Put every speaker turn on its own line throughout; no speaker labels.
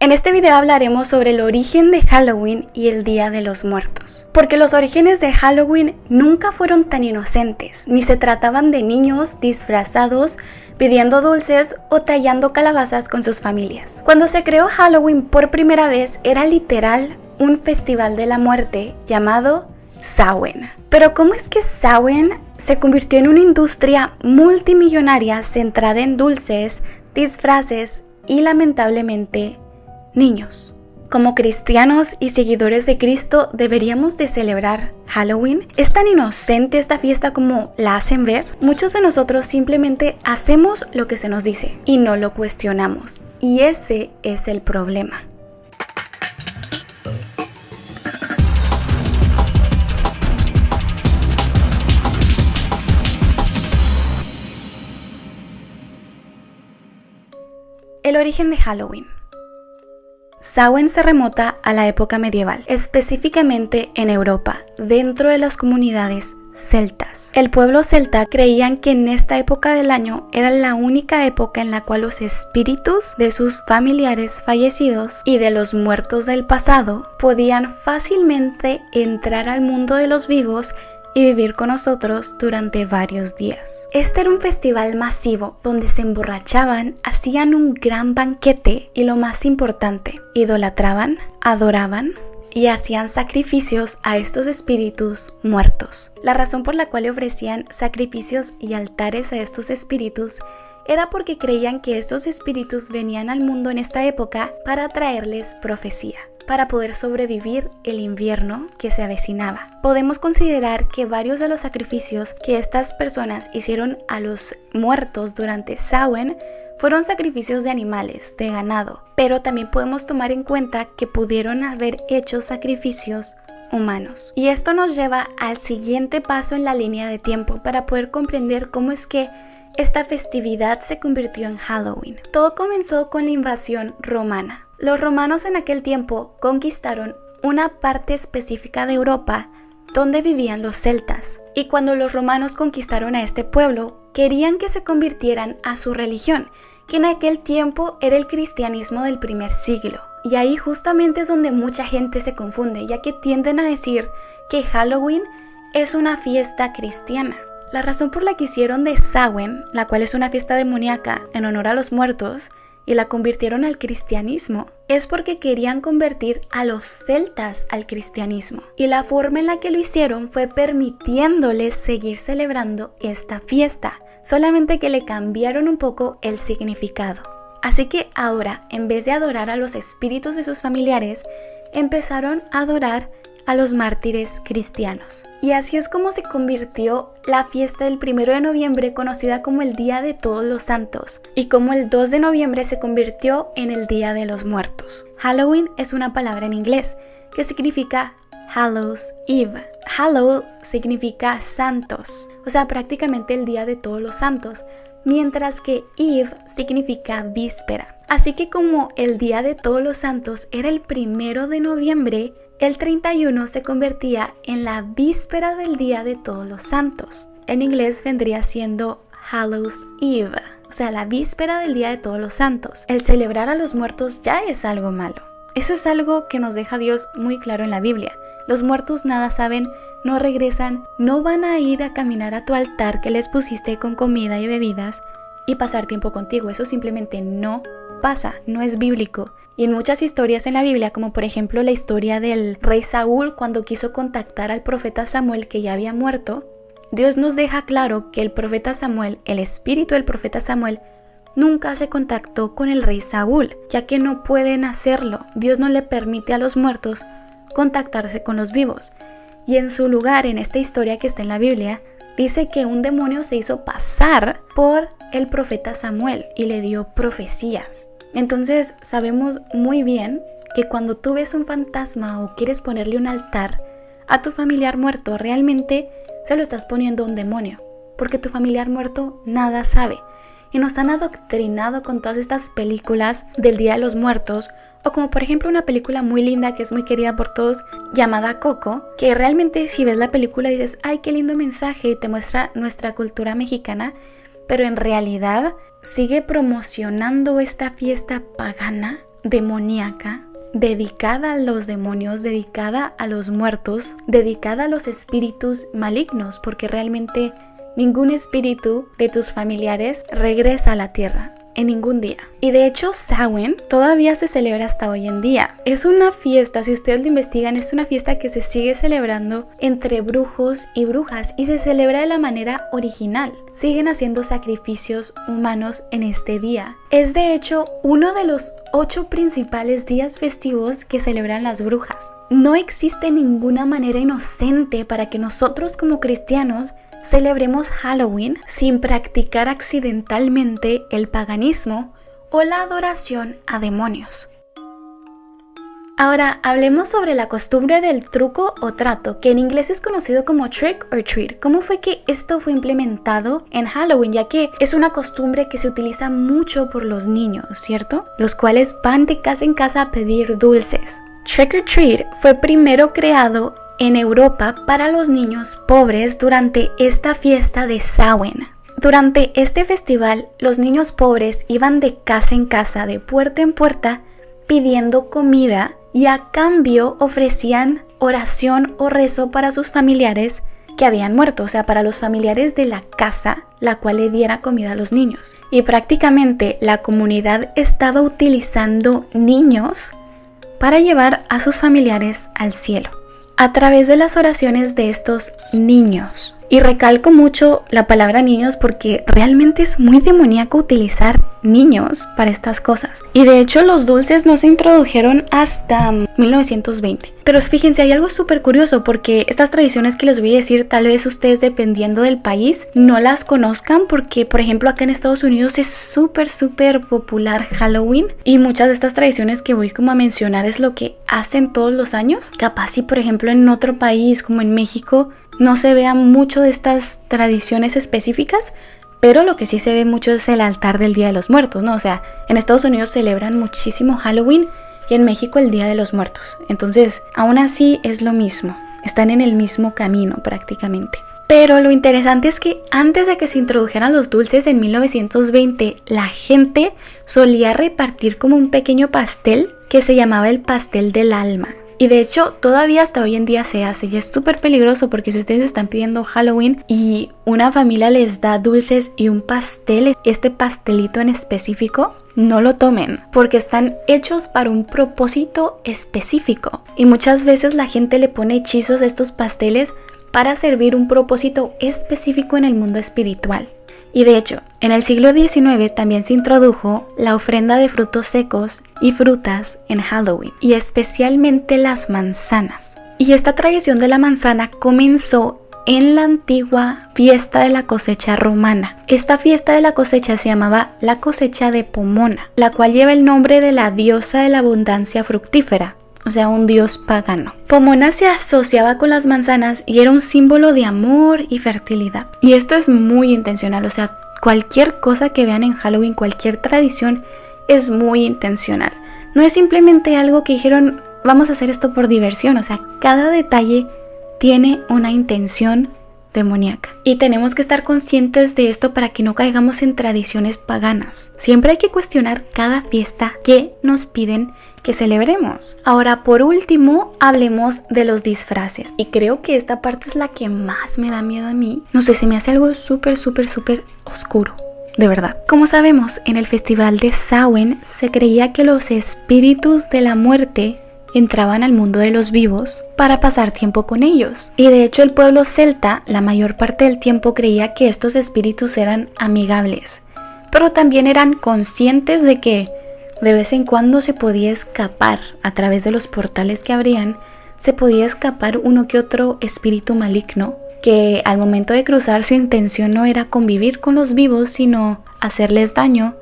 En este video hablaremos sobre el origen de Halloween y el Día de los Muertos. Porque los orígenes de Halloween nunca fueron tan inocentes, ni se trataban de niños disfrazados, pidiendo dulces o tallando calabazas con sus familias. Cuando se creó Halloween por primera vez, era literal un festival de la muerte llamado Samhain. Pero ¿cómo es que Samhain se convirtió en una industria multimillonaria centrada en dulces, disfraces y lamentablemente niños? Como cristianos y seguidores de Cristo, ¿deberíamos de celebrar Halloween? ¿Es tan inocente esta fiesta como la hacen ver? Muchos de nosotros simplemente hacemos lo que se nos dice y no lo cuestionamos. Y ese es el problema. El origen de Halloween. Samhain se remota a la época medieval, específicamente en Europa, dentro de las comunidades celtas. El pueblo celta creían que en esta época del año era la única época en la cual los espíritus de sus familiares fallecidos y de los muertos del pasado podían fácilmente entrar al mundo de los vivos y vivir con nosotros durante varios días. Este era un festival masivo donde se emborrachaban, hacían un gran banquete y lo más importante, idolatraban, adoraban y hacían sacrificios a estos espíritus muertos. La razón por la cual le ofrecían sacrificios y altares a estos espíritus era porque creían que estos espíritus venían al mundo en esta época para traerles profecía, para poder sobrevivir el invierno que se avecinaba. Podemos considerar que varios de los sacrificios que estas personas hicieron a los muertos durante Samhain fueron sacrificios de animales, de ganado, pero también podemos tomar en cuenta que pudieron haber hecho sacrificios humanos. Y esto nos lleva al siguiente paso en la línea de tiempo para poder comprender cómo es que esta festividad se convirtió en Halloween. Todo comenzó con la invasión romana. Los romanos en aquel tiempo conquistaron una parte específica de Europa donde vivían los celtas. Y cuando los romanos conquistaron a este pueblo, querían que se convirtieran a su religión, que en aquel tiempo era el cristianismo del primer siglo. Y ahí justamente es donde mucha gente se confunde, ya que tienden a decir que Halloween es una fiesta cristiana. La razón por la que hicieron de Samhain, la cual es una fiesta demoníaca en honor a los muertos, y la convirtieron al cristianismo, es porque querían convertir a los celtas al cristianismo. Y la forma en la que lo hicieron fue permitiéndoles seguir celebrando esta fiesta, solamente que le cambiaron un poco el significado. Así que ahora, en vez de adorar a los espíritus de sus familiares, empezaron a adorar a los mártires cristianos. Y así es como se convirtió la fiesta del 1 de noviembre, conocida como el Día de Todos los Santos, y como el 2 de noviembre se convirtió en el Día de los Muertos. Halloween es una palabra en inglés que significa Hallows Eve. Hallow significa santos, o sea, prácticamente el Día de Todos los Santos, mientras que Eve significa víspera. Así que como el Día de Todos los Santos era el 1 de noviembre, el 31 se convertía en la víspera del Día de Todos los Santos. En inglés vendría siendo Hallows Eve, o sea, la víspera del Día de Todos los Santos. El celebrar a los muertos ya es algo malo. Eso es algo que nos deja Dios muy claro en la Biblia. Los muertos nada saben, no regresan, no van a ir a caminar a tu altar que les pusiste con comida y bebidas y pasar tiempo contigo. Eso simplemente no pasa, no es bíblico. Y en muchas historias en la Biblia, como por ejemplo la historia del rey Saúl cuando quiso contactar al profeta Samuel que ya había muerto, Dios nos deja claro que el profeta Samuel, el espíritu del profeta Samuel, nunca se contactó con el rey Saúl, ya que no pueden hacerlo. Dios no le permite a los muertos contactarse con los vivos. Y en su lugar, en esta historia que está en la Biblia, dice que un demonio se hizo pasar por el profeta Samuel y le dio profecías. Entonces sabemos muy bien que cuando tú ves un fantasma o quieres ponerle un altar a tu familiar muerto, realmente se lo estás poniendo a un demonio, porque tu familiar muerto nada sabe. Y nos han adoctrinado con todas estas películas del Día de los Muertos, o como por ejemplo una película muy linda que es muy querida por todos, llamada Coco, que realmente si ves la película dices, ¡ay, qué lindo mensaje! Y te muestra nuestra cultura mexicana, pero en realidad sigue promocionando esta fiesta pagana demoníaca, dedicada a los demonios, dedicada a los muertos, dedicada a los espíritus malignos, porque realmente ningún espíritu de tus familiares regresa a la tierra en ningún día. Y de hecho Samhain todavía se celebra hasta hoy en día. Es una fiesta, si ustedes lo investigan, es una fiesta que se sigue celebrando entre brujos y brujas y se celebra de la manera original. Siguen haciendo sacrificios humanos en este día. Es de hecho uno de los 8 principales días festivos que celebran las brujas. No existe ninguna manera inocente para que nosotros como cristianos celebremos Halloween sin practicar accidentalmente el paganismo o la adoración a demonios. Ahora hablemos sobre la costumbre del truco o trato, que en inglés es conocido como trick or treat. ¿Cómo fue que esto fue implementado en Halloween? Ya que es una costumbre que se utiliza mucho por los niños, ¿cierto? Los cuales van de casa en casa a pedir dulces. Trick or treat fue primero creado en Europa para los niños pobres durante esta fiesta de Samhain. Durante este festival, los niños pobres iban de casa en casa, de puerta en puerta, pidiendo comida y a cambio ofrecían oración o rezo para sus familiares que habían muerto, o sea, para los familiares de la casa, la cual le diera comida a los niños. Y prácticamente la comunidad estaba utilizando niños para llevar a sus familiares al cielo a través de las oraciones de estos niños. Y recalco mucho la palabra niños porque realmente es muy demoníaco utilizar niños para estas cosas. Y de hecho los dulces no se introdujeron hasta 1920. Pero fíjense, hay algo súper curioso porque estas tradiciones que les voy a decir, tal vez ustedes dependiendo del país no las conozcan, porque por ejemplo acá en Estados Unidos es súper popular Halloween y muchas de estas tradiciones que voy como a mencionar es lo que hacen todos los años. Capaz si por ejemplo en otro país como en México no se vean mucho de estas tradiciones específicas, pero lo que sí se ve mucho es el altar del Día de los Muertos, ¿no? O sea, en Estados Unidos celebran muchísimo Halloween y en México el Día de los Muertos. Entonces, aún así es lo mismo. Están en el mismo camino prácticamente. Pero lo interesante es que antes de que se introdujeran los dulces en 1920, la gente solía repartir como un pequeño pastel que se llamaba el pastel del alma. Y de hecho todavía hasta hoy en día se hace y es súper peligroso porque si ustedes están pidiendo Halloween y una familia les da dulces y un pastel, este pastelito en específico, no lo tomen porque están hechos para un propósito específico y muchas veces la gente le pone hechizos a estos pasteles para servir un propósito específico en el mundo espiritual. Y de hecho, en el siglo XIX también se introdujo la ofrenda de frutos secos y frutas en Halloween, y especialmente las manzanas. Y esta tradición de la manzana comenzó en la antigua fiesta de la cosecha romana. Esta fiesta de la cosecha se llamaba la cosecha de Pomona, la cual lleva el nombre de la diosa de la abundancia fructífera, o sea, un dios pagano. Pomona se asociaba con las manzanas y era un símbolo de amor y fertilidad. Y esto es muy intencional, o sea, cualquier cosa que vean en Halloween, cualquier tradición es muy intencional. No es simplemente algo que dijeron, vamos a hacer esto por diversión, o sea, cada detalle tiene una intención demoníaca. Y tenemos que estar conscientes de esto para que no caigamos en tradiciones paganas. Siempre hay que cuestionar cada fiesta que nos piden que celebremos. Ahora, por último, hablemos de los disfraces. Y creo que esta parte es la que más me da miedo a mí. No sé, se me hace algo súper oscuro. De verdad. Como sabemos, en el festival de Samhain se creía que los espíritus de la muerte entraban al mundo de los vivos para pasar tiempo con ellos. Y de hecho el pueblo celta la mayor parte del tiempo creía que estos espíritus eran amigables, pero también eran conscientes de que de vez en cuando se podía escapar a través de los portales que abrían, se podía escapar uno que otro espíritu maligno que al momento de cruzar su intención no era convivir con los vivos, sino hacerles daño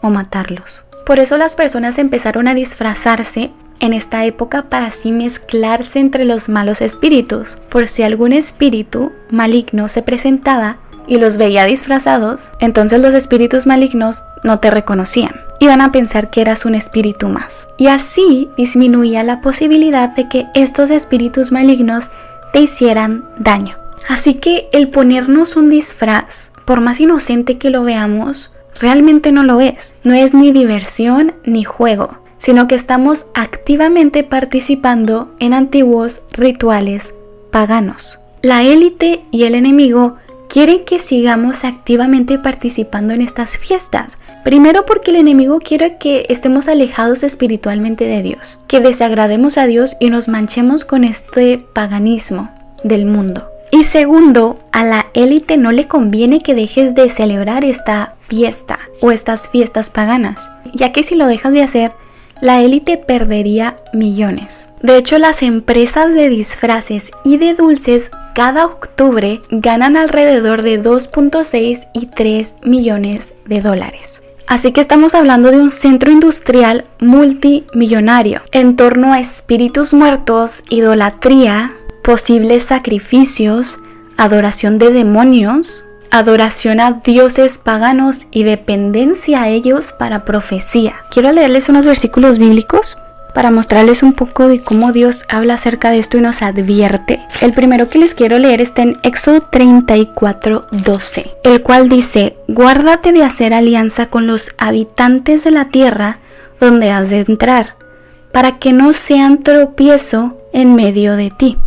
o matarlos. Por eso las personas empezaron a disfrazarse en esta época para así mezclarse entre los malos espíritus. Por si algún espíritu maligno se presentaba y los veía disfrazados, entonces los espíritus malignos no te reconocían. Iban a pensar que eras un espíritu más. Y así disminuía la posibilidad de que estos espíritus malignos te hicieran daño. Así que el ponernos un disfraz, por más inocente que lo veamos, realmente no lo es. No es ni diversión ni juego. sino que estamos activamente participando en antiguos rituales paganos. La élite y el enemigo quieren que sigamos activamente participando en estas fiestas. Primero porque el enemigo quiere que estemos alejados espiritualmente de Dios, que desagrademos a Dios y nos manchemos con este paganismo del mundo. Y segundo, a la élite no le conviene que dejes de celebrar esta fiesta o estas fiestas paganas, ya que si lo dejas de hacer, la élite perdería millones. De hecho, las empresas de disfraces y de dulces cada octubre ganan alrededor de 2.6 y 3 millones de dólares. Así que estamos hablando de un centro industrial multimillonario en torno a espíritus muertos, idolatría, posibles sacrificios, adoración de demonios, adoración a dioses paganos y dependencia a ellos para profecía. Quiero leerles unos versículos bíblicos para mostrarles un poco de cómo Dios habla acerca de esto y nos advierte. El primero que les quiero leer está en Éxodo 34:12, el cual dice: guárdate de hacer alianza con los habitantes de la tierra donde has de entrar, para que no sean tropiezo en medio de ti.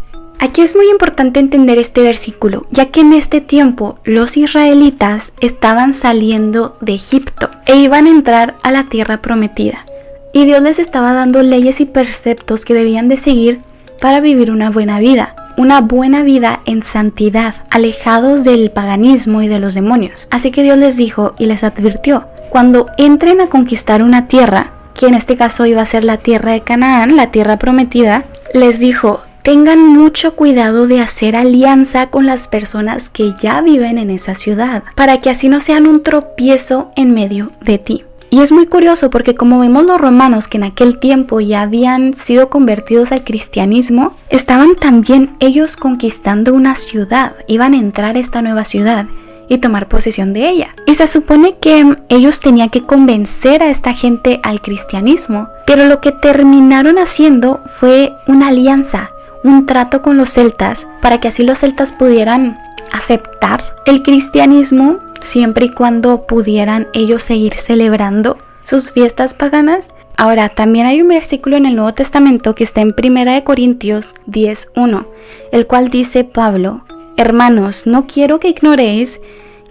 Aquí es muy importante entender este versículo, ya que en este tiempo los israelitas estaban saliendo de Egipto e iban a entrar a la tierra prometida. Y Dios les estaba dando leyes y preceptos que debían de seguir para vivir una buena vida en santidad, alejados del paganismo y de los demonios. Así que Dios les dijo y les advirtió: cuando entren a conquistar una tierra, que en este caso iba a ser la tierra de Canaán, la tierra prometida, les dijo: tengan mucho cuidado de hacer alianza con las personas que ya viven en esa ciudad, para que así no sean un tropiezo en medio de ti. Y es muy curioso porque como vemos los romanos que en aquel tiempo ya habían sido convertidos al cristianismo, estaban también ellos conquistando una ciudad, iban a entrar a esta nueva ciudad y tomar posesión de ella. Y se supone que ellos tenían que convencer a esta gente al cristianismo, pero lo que terminaron haciendo fue una alianza, un trato con los celtas, para que así los celtas pudieran aceptar el cristianismo siempre y cuando pudieran ellos seguir celebrando sus fiestas paganas. Ahora, también hay un versículo en el Nuevo Testamento que está en 1 Corintios 10:1, el cual dice Pablo: hermanos, no quiero que ignoréis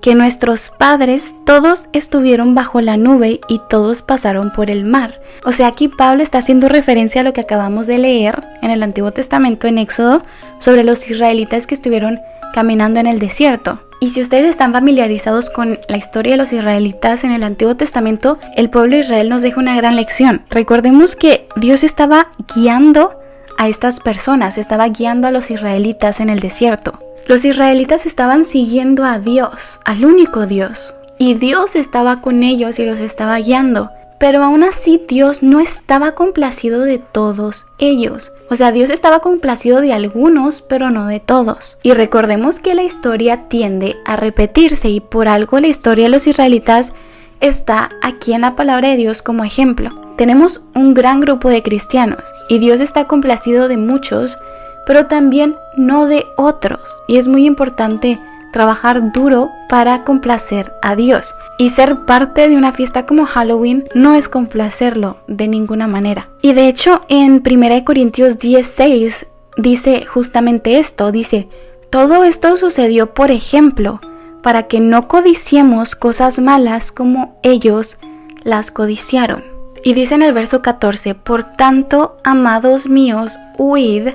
que nuestros padres todos estuvieron bajo la nube y todos pasaron por el mar. O sea, aquí Pablo está haciendo referencia a lo que acabamos de leer en el Antiguo Testamento, en Éxodo, sobre los israelitas que estuvieron caminando en el desierto. Y si ustedes están familiarizados con la historia de los israelitas en el Antiguo Testamento, el pueblo de Israel nos deja una gran lección. Recordemos que Dios estaba guiando a estas personas, estaba guiando a los israelitas en el desierto. Los israelitas estaban siguiendo a Dios, al único Dios, y Dios estaba con ellos y los estaba guiando. Pero aún así Dios no estaba complacido de todos ellos. O sea, Dios estaba complacido de algunos, pero no de todos. Y recordemos que la historia tiende a repetirse y por algo la historia de los israelitas está aquí en la palabra de Dios como ejemplo. Tenemos un gran grupo de cristianos y Dios está complacido de muchos, pero también no de otros. Y es muy importante trabajar duro para complacer a Dios. Y ser parte de una fiesta como Halloween no es complacerlo de ninguna manera. Y de hecho en 1 Corintios 10:6 dice justamente esto, dice: todo esto sucedió por ejemplo, para que no codiciemos cosas malas como ellos las codiciaron. Y dice en el verso 14: por tanto, amados míos, huid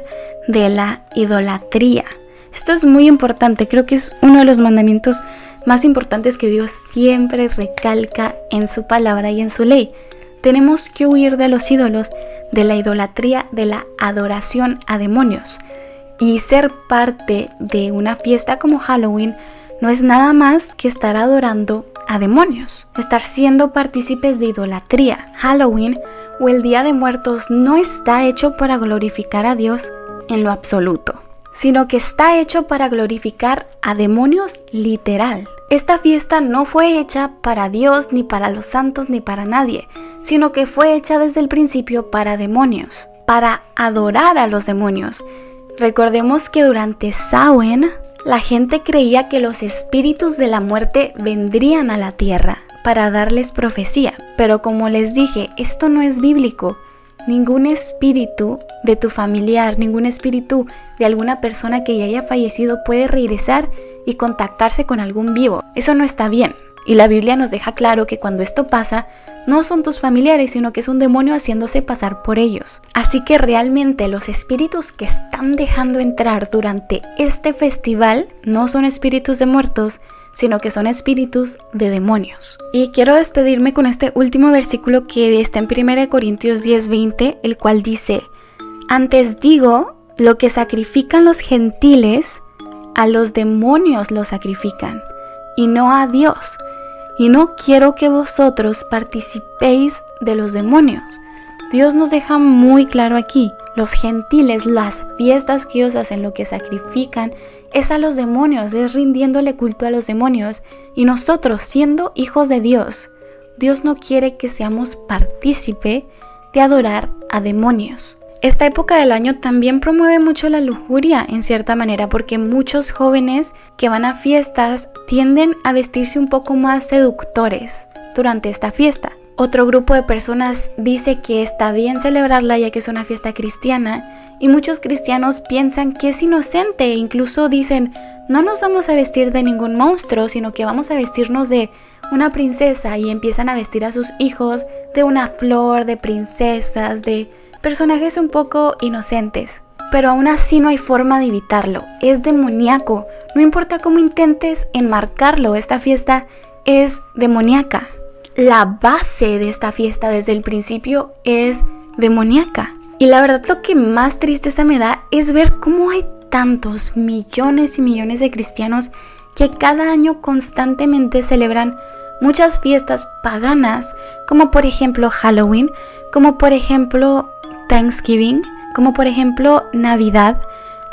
de la idolatría. Esto es muy importante, creo que es uno de los mandamientos más importantes que Dios siempre recalca en su palabra y en su ley. Tenemos que huir de los ídolos, de la idolatría, de la adoración a demonios. Y ser parte de una fiesta como Halloween no es nada más que estar adorando a demonios, estar siendo partícipes de idolatría. Halloween o el Día de Muertos no está hecho para glorificar a Dios en lo absoluto, sino que está hecho para glorificar a demonios literal. Esta fiesta no fue hecha para Dios, ni para los santos, ni para nadie, sino que fue hecha desde el principio para demonios, para adorar a los demonios. Recordemos que durante Samhain, La gente creía que los espíritus de la muerte vendrían a la tierra para darles profecía, pero como les dije, esto no es bíblico. Ningún espíritu de tu familiar, ningún espíritu de alguna persona que ya haya fallecido puede regresar y contactarse con algún vivo. Eso no está bien. Y la Biblia nos deja claro que cuando esto pasa, no son tus familiares, sino que es un demonio haciéndose pasar por ellos. Así que realmente los espíritus que están dejando entrar durante este festival no son espíritus de muertos, sino que son espíritus de demonios. Y quiero despedirme con este último versículo que está en 1 Corintios 10:20, el cual dice: antes digo, lo que sacrifican los gentiles, a los demonios lo sacrifican, y no a Dios. Y no quiero que vosotros participéis de los demonios. Dios nos deja muy claro aquí, los gentiles, las fiestas que ellos hacen, lo que sacrifican es a los demonios, es rindiéndole culto a los demonios. Y nosotros, siendo hijos de Dios, Dios no quiere que seamos partícipe de adorar a demonios. Esta época del año también promueve mucho la lujuria en cierta manera, porque muchos jóvenes que van a fiestas tienden a vestirse un poco más seductores durante esta fiesta. Otro grupo de personas dice que está bien celebrarla ya que es una fiesta cristiana, y muchos cristianos piensan que es inocente e incluso dicen: no nos vamos a vestir de ningún monstruo, sino que vamos a vestirnos de una princesa, y empiezan a vestir a sus hijos de una flor, de princesas, de personajes un poco inocentes. Pero aún así no hay forma de evitarlo, es demoníaco. No importa cómo intentes enmarcarlo, esta fiesta es demoníaca. La base de esta fiesta desde el principio es demoníaca. Y la verdad, lo que más tristeza me da es ver cómo hay tantos millones y millones de cristianos que cada año constantemente celebran muchas fiestas paganas, como por ejemplo Halloween, como por ejemplo Thanksgiving, como por ejemplo Navidad,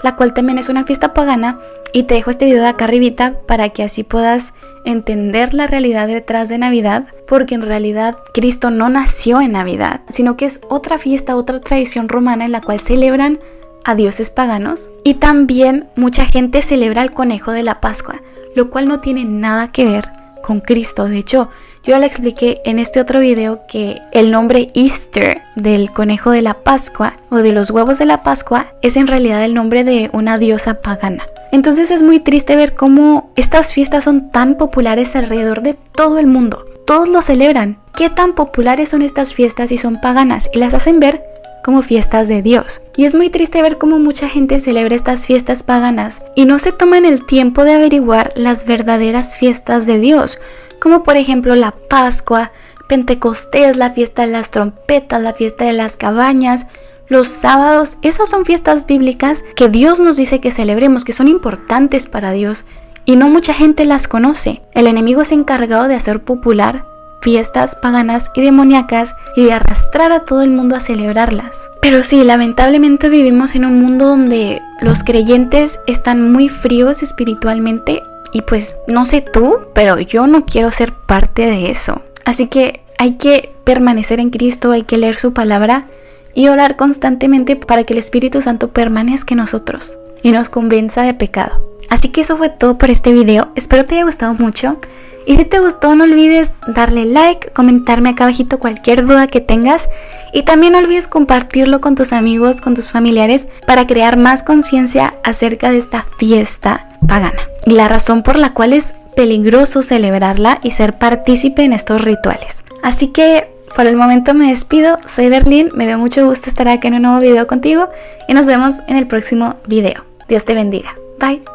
la cual también es una fiesta pagana. Y te dejo este video de acá arribita para que así puedas entender la realidad detrás de Navidad, porque en realidad Cristo no nació en Navidad, sino que es otra fiesta, otra tradición romana en la cual celebran a dioses paganos. Y también mucha gente celebra el conejo de la Pascua, lo cual no tiene nada que ver con Cristo. De hecho, yo ya le expliqué en este otro video que el nombre Easter del conejo de la Pascua o de los huevos de la Pascua es en realidad el nombre de una diosa pagana. Entonces es muy triste ver cómo estas fiestas son tan populares alrededor de todo el mundo. Todos lo celebran. ¿Qué tan populares son estas fiestas si son paganas? Y las hacen ver como fiestas de Dios. Y es muy triste ver cómo mucha gente celebra estas fiestas paganas y no se toman el tiempo de averiguar las verdaderas fiestas de Dios, como por ejemplo la Pascua, Pentecostés, la fiesta de las trompetas, la fiesta de las cabañas, los sábados. Esas son fiestas bíblicas que Dios nos dice que celebremos, que son importantes para Dios, y no mucha gente las conoce. El enemigo es encargado de hacer popular fiestas paganas y demoníacas y de arrastrar a todo el mundo a celebrarlas. Pero sí, lamentablemente vivimos en un mundo donde los creyentes están muy fríos espiritualmente, y pues no sé tú, pero yo no quiero ser parte de eso. Así que hay que permanecer en Cristo, hay que leer su palabra y orar constantemente para que el Espíritu Santo permanezca en nosotros y nos convenza de pecado. Así que eso fue todo por este video, espero te haya gustado mucho. Y si te gustó, no olvides darle like, comentarme acá abajito cualquier duda que tengas, y también no olvides compartirlo con tus amigos, con tus familiares, para crear más conciencia acerca de esta fiesta pagana y la razón por la cual es peligroso celebrarla y ser partícipe en estos rituales. Así que por el momento me despido, soy Berlín, me dio mucho gusto estar acá en un nuevo video contigo y nos vemos en el próximo video. Dios te bendiga, bye.